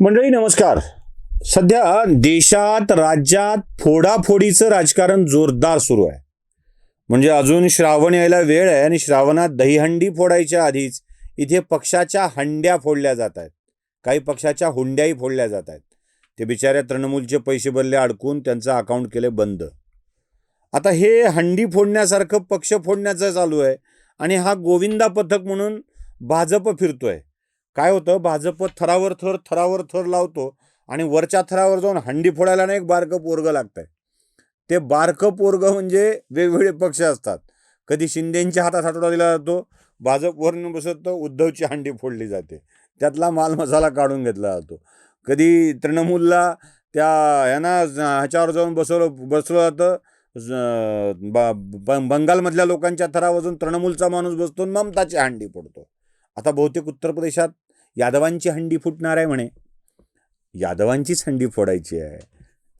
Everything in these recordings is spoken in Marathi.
मंडळी नमस्कार. सध्या देशात राज्यात फोडाफोडीचं राजकारण जोरदार सुरू आहे. म्हणजे अजून श्रावण यायला वेळ आहे आणि श्रावणात दहीहंडी फोडायच्या आधीच इथे पक्षाच्या हंड्या फोडल्या जात आहेत. काही पक्षाच्या हुंड्याही फोडल्या जात आहेत. ते बिचाऱ्या तृणमूलचे पैसे भरले अडकून त्यांचं अकाउंट केले बंद. आता हे हंडी फोडण्यासारखं पक्ष फोडण्याचं चालू आहे आणि हा गोविंदा पथक म्हणून भाजप फिरतोय. काय होतं, भाजप थरावर थर लावतो आणि वरच्या थरावर जाऊन हंडी फोडायला ना एक बारकं पोरगं लागतंय. ते बारकं पोरगं म्हणजे वेगवेगळे पक्ष असतात. कधी शिंदेंच्या हातात हातोडा दिला जातो, भाजपवरून बसत उद्धवची हंडी फोडली जाते, त्यातला माल मसाला काढून घेतला जातो. कधी तृणमूलला त्या ह्याच्यावर जाऊन बसलं जातं. बंगालमधल्या लोकांच्या थरावरून तृणमूलचा माणूस बसतो, ममताची हंडी फोडतो. आता बहुतेक उत्तर प्रदेशात यादवांची हंडी फुटणार आहे म्हणे. यादवांचीच हंडी फोडायची आहे.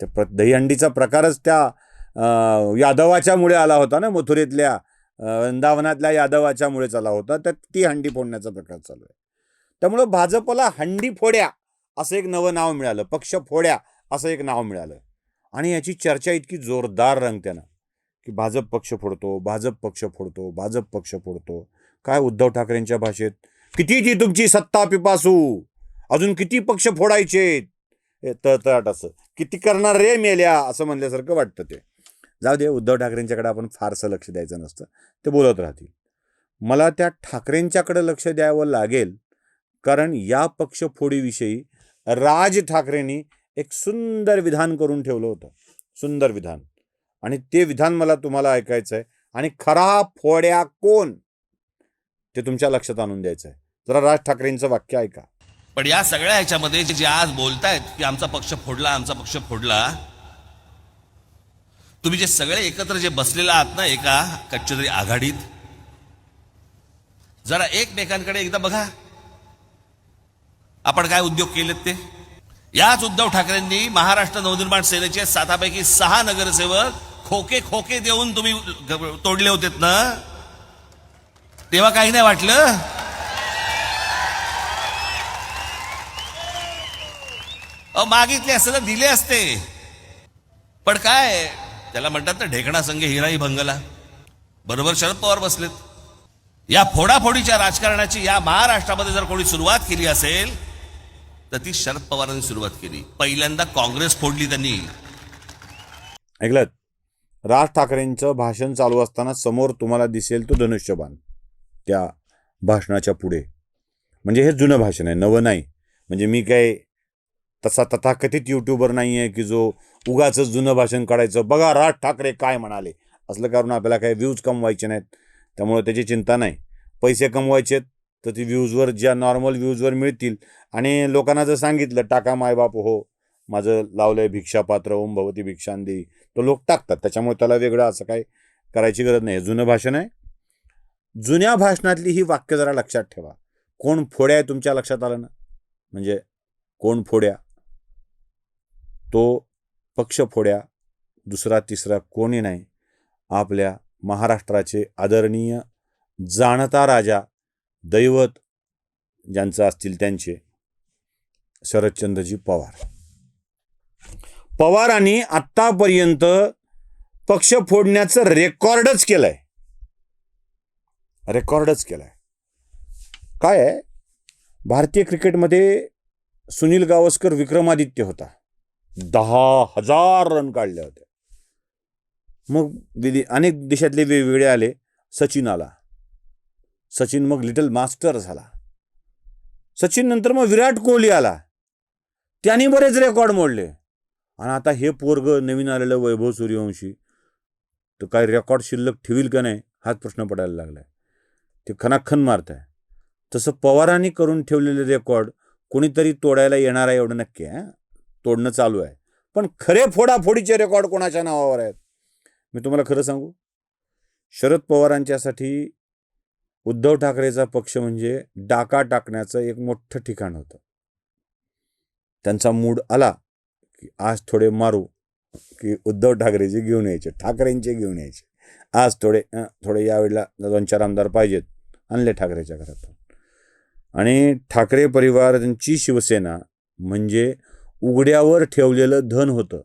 त्या दहीहंडीचा प्रकारच त्या यादवाच्यामुळे आला होता ना, मथुरेतल्या वृंदावनातल्या यादवाच्यामुळेच आला होता. तर ती हंडी फोडण्याचा प्रकार चालू आहे. त्यामुळं भाजपला हंडी फोड्या असं एक नवं नाव मिळालं, पक्ष फोड्या असं एक नाव मिळालं. आणि याची चर्चा इतकी जोरदार रंगते ना की भाजप पक्ष फोडतो, भाजप पक्ष फोडतो, भाजप पक्ष फोडतो. काय उद्धव ठाकरेंच्या भाषेत, किती ती तुमची सत्ता पिपासू, अजून किती पक्ष फोडायचे, तळतळाट असं किती करणार रे मेल्या असं म्हणल्यासारखं वाटतं. ते जाऊ दे, उद्धव ठाकरेंच्याकडे आपण फारसं लक्ष द्यायचं नसतं, ते बोलत राहतील. मला त्या ठाकरेंच्याकडे लक्ष द्यावं लागेल, कारण या पक्षफोडीविषयी राज ठाकरेंनी एक सुंदर विधान करून ठेवलं होतं, सुंदर विधान. आणि ते विधान मला तुम्हाला ऐकायचं आहे. आणि खरा फोड्या कोण ते तुमच्या लक्षात आणून द्यायचं आहे. जरा राज ठाकरेंचं वाक्य ऐका. पण या सगळ्या ह्याच्यामध्ये जे आज बोलतायत की आमचा पक्ष फोडला, आमचा पक्ष फोडला, तुम्ही जे सगळे एकत्र जे बसलेला आहात ना एका कच्च्या तरी आघाडीत, जरा एकमेकांकडे एकदा बघा आपण काय उद्योग केलेत ते. याच उद्धव ठाकरेंनी महाराष्ट्र नवनिर्माण सेनेचे 7पैकी 6 नगरसेवक खोके देऊन तुम्ही तोडले होतेत ना, तेव्हा काही नाही वाटलं. मागितले असते तर दिले असते. पण काय त्याला म्हणतात ना, ढेकणा संघ हिराई भंगला. बरोबर शरद पवार बसलेत. या फोडाफोडीच्या राजकारणाची या महाराष्ट्रामध्ये जर कोणी सुरुवात केली असेल तर ती शरद पवारांनी सुरुवात केली. पहिल्यांदा काँग्रेस फोडली त्यांनी. ऐकलं, राज ठाकरेंचं भाषण चालू असताना समोर तुम्हाला दिसेल तो धनुष्यबाण त्या भाषणाच्या पुढे. म्हणजे हे जुनं भाषण आहे, नवं नाही. म्हणजे मी काय तसा तथाकथित युट्यूबर नाही आहे की जो उगाच जुनं भाषण काढायचं, बघा राज ठाकरे काय म्हणाले असलं करून आपल्याला काही व्ह्यूज कमवायचे नाहीत. त्यामुळे त्याची चिंता नाही. पैसे कमवायचेत तर ती व्ह्यूजवर, ज्या नॉर्मल व्ह्यूजवर मिळतील. आणि लोकांना जर सांगितलं टाका मायबाप हो, माझं लावलंय भिक्षापात्र ओम भवती भिक्षांदी, तो लोक टाकतात. त्याच्यामुळे त्याला वेगळं असं काय करायची गरज नाही. जुनं भाषण आहे. जुन्या भाषणातली ही वाक्य जरा लक्षात ठेवा. कोण फोड्या आहे तुमच्या लक्षात आलं ना. म्हणजे कोण फोड्या, तो पक्ष फोड्या, दुसरा तिसरा कोणी नाही. आपल्या महाराष्ट्राचे आदरणीय जाणता राजा, दैवत ज्यांचं असतील त्यांचे शरदचंद्रजी पवार. पवारांनी आत्तापर्यंत पक्ष फोडण्याचं रेकॉर्डच केलंय. काय आहे, भारतीय क्रिकेटमध्ये सुनील गावस्कर विक्रमादित्य होता. 10,000 रन काढले होते. मग अनेक देशातले वेगवेगळे आले. सचिन आला. सचिन मग लिटल मास्टर झाला. सचिन नंतर मग विराट कोहली आला. त्यांनी बरेच रेकॉर्ड मोडले. आणि आता हे पोरग नवीन आलेलं वैभव सूर्यवंशी तर काय रेकॉर्ड शिल्लक ठेवील का नाही हाच प्रश्न पडायला लागलाय. ते खनाखन मारत आहे. तसं पवारांनी करून ठेवलेले रेकॉर्ड कोणीतरी तोडायला येणार आहे एवढं नक्की आहे. तोडणं चालू आहे. पण खरे फोडाफोडीचे रेकॉर्ड कोणाच्या नावावर आहेत? मी तुम्हाला खरं सांगू, शरद पवारांच्यासाठी उद्धव ठाकरेचा पक्ष म्हणजे डाका टाकण्याचं एक मोठं ठिकाण होतं. त्यांचा मूड आला की आज थोडे मारू, की उद्धव ठाकरेचे घेऊन यायचे, ठाकरेंचे घेऊन यायचे. आज थोडे यावेळेला 2-4 आमदार पाहिजेत, आणले ठाकरेच्या घरातून. आणि ठाकरे परिवार, त्यांची शिवसेना म्हणजे उघड्यावर ठेवलेलं धन होतं.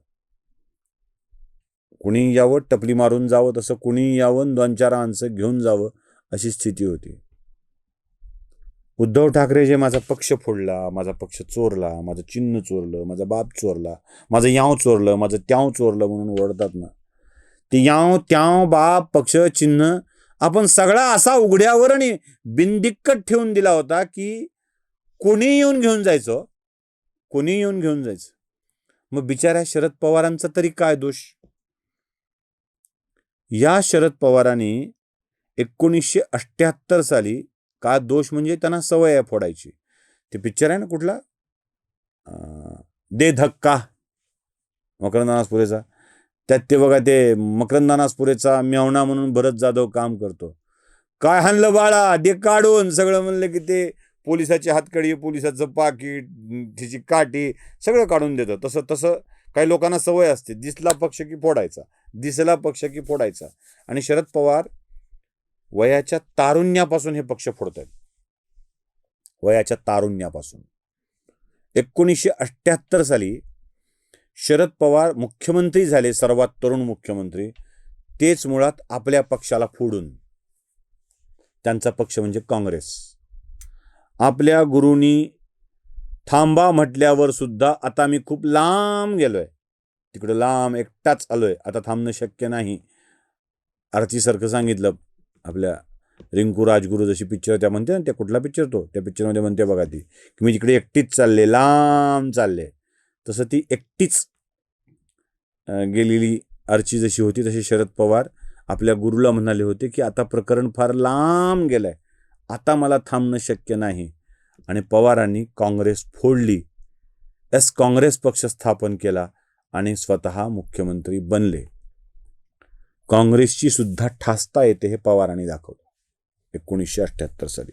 कुणी यावं टपली मारून जावं, तसं कुणी यावं 2-4 माणसं घेऊन जावं अशी स्थिती होती. उद्धव ठाकरे जे माझा पक्ष फोडला, माझा पक्ष चोरला, माझं चिन्ह चोरलं, माझा बाप चोरला, माझं याव चोरलं, माझं त्याव चोरलं म्हणून ओरडतात ना, ते याव त्याव बाप पक्ष चिन्ह आपण सगळा असा उघड्यावर आणि बिनदिक्कत ठेवून दिला होता की कोणी येऊन घेऊन जायचं, कोणी येऊन घेऊन जायचं. मग बिचाऱ्या शरद पवारांचा तरी काय दोष? या शरद पवारांनी 1978 साली, का दोष म्हणजे त्यांना सवय आहे फोडायची. ते पिक्चर आहे ना कुठला, दे धक्का, मकरंद अनासपुरेचा. त्यात ते बघा, ते मकरंद अनासपुरेचा मेवणा म्हणून भरत जाधव काम करतो. काय हाणलं बाळा, दे काढून, सगळं म्हणलं की ते पोलिसाची हातकडी, पोलिसाचं पाकिट, तिची काठी सगळं काढून देतं. तसं तसं काही लोकांना सवय असते, दिसला पक्ष की फोडायचा, दिसला पक्ष की फोडायचा. आणि शरद पवार वयाच्या तारुण्यापासून हे पक्ष फोडत आहेत, वयाच्या तारुण्यापासून. 1978 साली शरद पवार मुख्यमंत्री झाले, सर्वात तरुण मुख्यमंत्री. तेच मुळात आपल्या पक्षाला फोडून, त्यांचा पक्ष म्हणजे काँग्रेस. आपल्या गुरूंनी थांबा म्हटल्यावर सुद्धा आता मी खूप लांब गेलोय, तिकडं लांब एकटाच आलोय, आता थांबणं शक्य नाही. आरतीसारखं सांगितलं. आपल्या रिंकू राजगुरू जशी पिक्चर त्या म्हणते ना, त्या कुठला पिक्चर तो, त्या पिक्चरमध्ये म्हणते बघा ती, की मी तिकडे एकटीच चालले, लांब चालले. तसं ती एकटीच गेलेली आरची जशी होती, तशी शरद पवार आपल्या गुरुला म्हणाले होते की आता प्रकरण फार लांब गेलंय, आता मला थांबणं शक्य नाही. आणि पवारांनी काँग्रेस फोडली, काँग्रेस पक्ष स्थापन केला आणि स्वतः मुख्यमंत्री बनले. काँग्रेसची सुद्धा ठासता येते हे पवारांनी दाखवलं 1978 साली.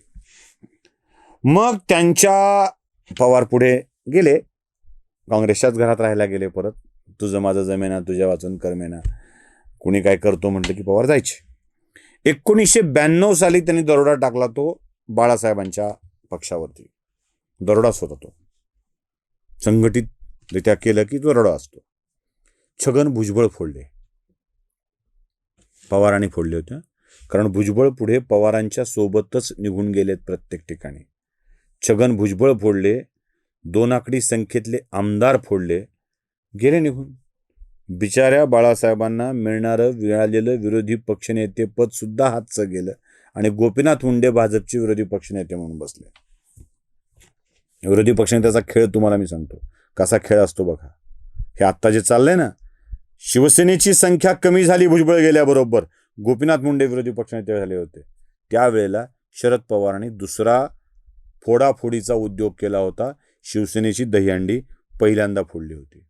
मग त्यांच्या पवार पुढे गेले, काँग्रेसच्याच घरात राहायला गेले. परत तुझं माझं जमेना, तुझ्या वाचून करमेना, कुणी काय करतो म्हटलं की पवार जायचे. 1992 साली त्यांनी दरोडा टाकला, तो बाळासाहेबांच्या पक्षावरती. दरोडाच होता तो, संघटितरित्या केलं की दरोडा असतो. छगन भुजबळ फोडले, पवारांनी फोडले होते. कारण भुजबळ पुढे पवारांच्या सोबतच निघून गेलेत प्रत्येक ठिकाणी. छगन भुजबळ फोडले, 2 आकडी संख्येतले आमदार फोडले, गेले निघून. बिचाऱ्या बाळासाहेबांना मिळालेलं विरोधी पक्षनेते पद सुद्धा हातचं गेलं आणि गोपीनाथ मुंडे भाजपचे विरोधी पक्षनेते म्हणून बसले. विरोधी पक्षनेत्याचा खेळ तुम्हाला मी सांगतो कसा खेळ असतो बघा. हे आत्ता जे चाललंय ना, शिवसेनेची संख्या कमी झाली भुजबळ गेल्याबरोबर, गोपीनाथ मुंडे विरोधी पक्षनेते झाले होते. त्यावेळेला शरद पवारांनी दुसरा फोडाफोडीचा उद्योग केला होता. शिवसेनेची दहीहंडी पहिल्यांदा फोडली होती,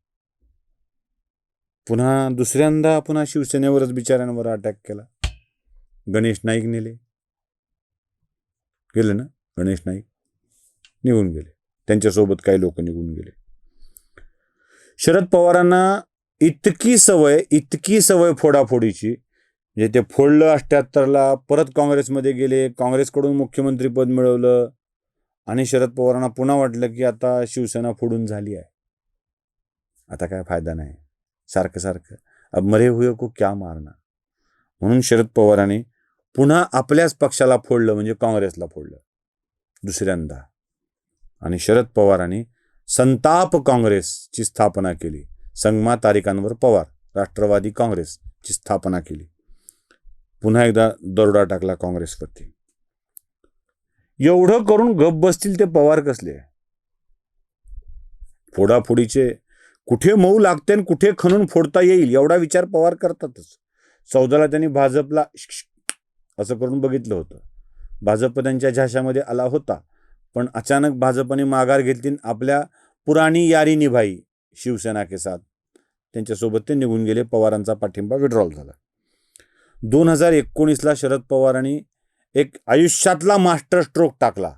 पुन्हा दुसऱ्यांदा पुन्हा शिवसेनेवरच बिचाऱ्यांवर अटॅक केला. गणेश नाईक गेले ना, गणेश नाईक निघून गेले, त्यांच्यासोबत काही लोक निघून गेले. शरद पवारांना इतकी सवय फोडाफोडीची, म्हणजे ते फोडलं 78ला, परत काँग्रेसमध्ये गेले, काँग्रेसकडून मुख्यमंत्रीपद मिळवलं आणि शरद पवारांना पुन्हा वाटलं की आता शिवसेना फोडून झाली आहे, आता काय फायदा नाही, सारखं अब मरे हुए को क्या मारना. म्हणून शरद पवारांनी पुन्हा आपल्याच पक्षाला फोडलं, म्हणजे काँग्रेसला फोडलं दुसऱ्यांदा. आणि शरद पवारांनी संताप काँग्रेसची स्थापना केली. संगमा तारिकांवर पवार राष्ट्रवादी काँग्रेसची स्थापना केली. पुन्हा एकदा दरोडा टाकला काँग्रेसवरती. एवढं करून गप बसतील ते पवार कसले? फोडाफोडीचे कुठे मऊ लागते आणि कुठे खणून फोडता येईल एवढा विचार पवार करतातच. 14ला त्यांनी भाजपला असं करून बघितलं होतं. भाजप त्यांच्या झाशामध्ये आला होता, पण अचानक भाजपने माघार घेतली, आपल्या पुराणी यारी निभाई शिवसेना के साथ, त्यांच्यासोबत ते निघून गेले. पवारांचा पाठिंबा विड्रॉल झाला. 2019ला शरद पवारांनी एक आयुष्यातला मास्टर स्ट्रोक टाकला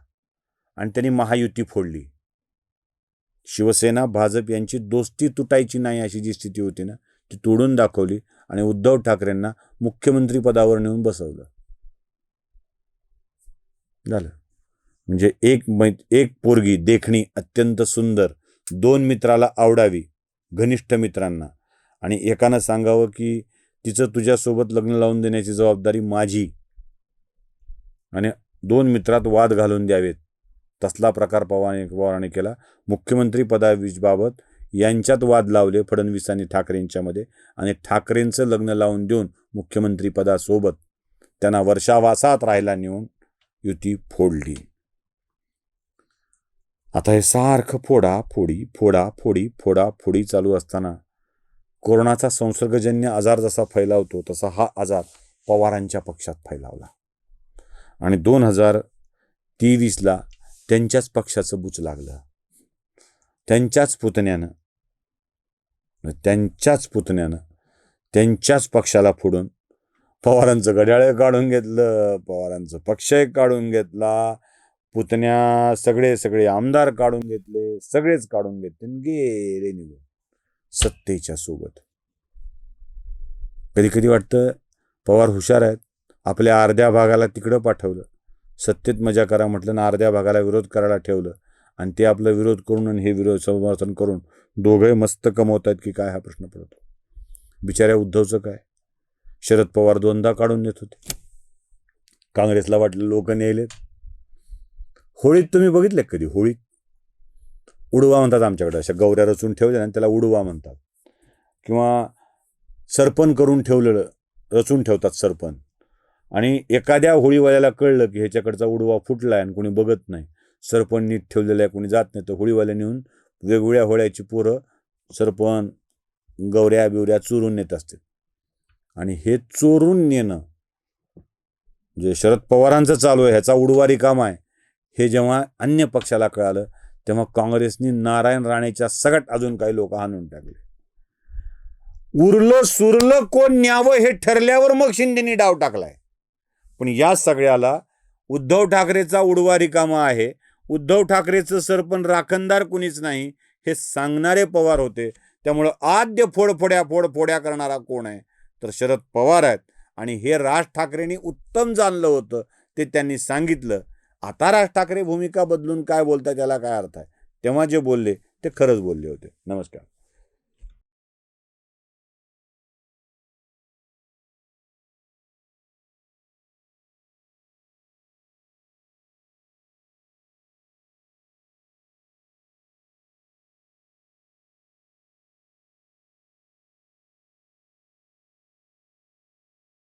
आणि त्यांनी महायुती फोडली. शिवसेना भाजप यांची दोस्ती तुटायची नाही अशी जी स्थिती होती ना, ती तोडून दाखवली आणि उद्धव ठाकरेंना मुख्यमंत्री पदावर नेऊन बसवलं. झालं. म्हणजे एक पोरगी देखणी, अत्यंत सुंदर, 2 मित्राला आवडावी, घनिष्ठ मित्रांना, आणि एकानं सांगावं की तिचं तुझ्यासोबत लग्न लावून देण्याची जबाबदारी माझी, आणि 2 मित्रात वाद घालून द्यावेत, तसला प्रकार पवारांनी केला. मुख्यमंत्री पदाबाबत यांच्यात वाद लावले फडणवीस आणि ठाकरेंच्यामध्ये, आणि ठाकरेंचं लग्न लावून देऊन मुख्यमंत्री पदासोबत त्यांना वर्षावासात राहायला नेऊन युती फोडली. आता हे सारखं फोडाफोडी चालू असताना कोरोनाचा संसर्गजन्य आजार जसा फैलावतो तसा हा आजार पवारांच्या पक्षात फैलावला, आणि 2023ला त्यांच्याच पक्षाचं बुच लागलं. त्यांच्याच पुतण्यानं त्यांच्याच पक्षाला फोडून पवारांचं घड्याळ काढून घेतलं, पवारांचं पक्षही काढून घेतला, पुतण्या सगळे आमदार काढून घेतले, सगळेच काढून घेतले, गेले निघून सत्तेच्या सोबत. कधी कधी वाटतं पवार हुशार आहेत, आपल्या अर्ध्या भागाला तिकडं पाठवलं, सत्तेत मजा करा म्हटलं ना, अर्ध्या भागाला विरोध करायला ठेवलं, आणि ते आपला विरोध करून आणि हे विरोध समर्थन करून दोघे मस्त कमवत आहेत की काय, हा प्रश्न पडतो. बिचाऱ्या उद्धवचं काय, शरद पवार 2दा काढून देत होते, काँग्रेसला वाटलं लोक नेलेत. होळीत तुम्ही बघितले कधी? होळीत उडवा म्हणतात आमच्याकडे, अशा गौऱ्या रचून ठेवल्या आणि त्याला उडवा म्हणतात, किंवा सरपण करून ठेवलेलं, रचून ठेवतात सरपण, आणि एखाद्या होळीवाल्याला कळलं की ह्याच्याकडचा उडवा फुटला आहे आणि कोणी बघत नाही, सरपण नीट ठेवलेलं आहे, कोणी जात नाही, तर होळीवाल्या नेऊन वेगवेगळ्या होळ्याची पोरं सरपण गौऱ्या बिवऱ्या चोरून नेत असते. आणि हे चोरून नेणं जे शरद पवारांचं चालू आहे, ह्याचा उडवा रिकामा आहे, हे जेव्हा अन्य पक्षाला कळालं तेव्हा काँग्रेसनी नारायण राणेच्या सगट अजून काही लोक हाणून टाकले. उरलं सुरलं कोण न्यावं हे ठरल्यावर मग शिंदेनी डाव टाकलाय. पण या सगळ्याला उद्धव ठाकरेचा उडवा रिकामा आहे, उद्धव ठाकरेचं सरपण राखणदार कुणीच नाही, हे सांगणारे पवार होते. त्यामुळं आद्य फोडफोड्या करणारा कोण आहे तर शरद पवार आहेत. आणि हे राज ठाकरेंनी उत्तम जाणलं होतं, ते त्यांनी सांगितलं. आता राज ठाकरे भूमिका बदलून काय बोलतात त्याला काय अर्थ आहे? तेव्हा जे बोलले ते खरंच बोलले होते. नमस्कार.